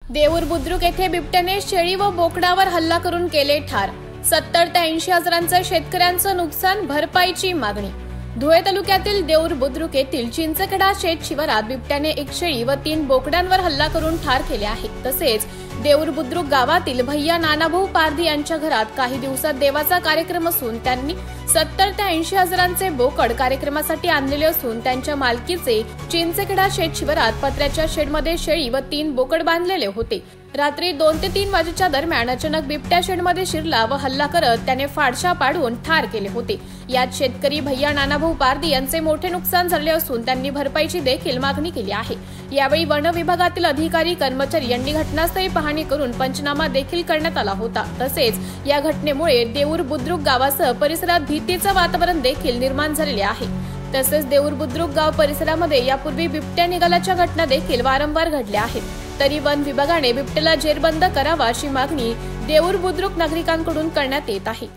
देऊर बुद्रुक येथे बिबट्याने शेळी व बोकडावर हल्ला करून केले ठार। 70 ते 80 हजारांचं शेतकऱ्यांचं नुकसान भरपाईची मागणी। धुळे तालुक्यातील देऊर बुद्रुक येथील चिंचखेडा शेत शिवारात बिबट्याने एक शेळी व 3 बोकडांवर हल्ला करून ठार केले आहे। तसेच देऊर बुद्रुक गावातील भैया नानाभाऊ पारधी यांच्या घरात काही दिवसात देवाचा कार्यक्रम असून त्यांनी 70 ते 80 हजारांचे बोकड कार्यक्रमासाठी आणलेले असून त्यांच्या मालकीचे चिंचखेडा शेत शिवारात पत्र्याच्या शेडमध्ये शेळी व 3 बोकड बांधलेले होते। रात्री 2 ते 3 वाजेच्या दरम्यान अचानक बिबट्या शेडमध्ये शिरला व हल्ला करत त्याने फाडशा पाडून ठार केले होते। यात शेतकरी भैया नानाभाऊ पारधी यांचे मोठे नुकसान झाले असून त्यांनी भरपाईची देखील मागणी केली आहे। यावेळी वन विभागातील अधिकारी कर्मचारी यांनी घटनास्थळी पाहणी करून पंचनामा देखील करण्यात आला होता। तसेच या घटनेमुळे देऊर बुद्रुक गावासह परिसरात भीतीचे वातावरण देखील निर्माण झालेले आहे। तसेच देऊर बुद्रुक गाव परिसरामध्ये यापूर्वी बिबट्या निघाल्याच्या घटना देखील वारंवार घडल्या आहेत। तरी वन विभागाने बिबट्याला जेरबंद करावा अशी मागणी देऊर बुद्रुक नागरिकांकडून करण्यात येत आहे।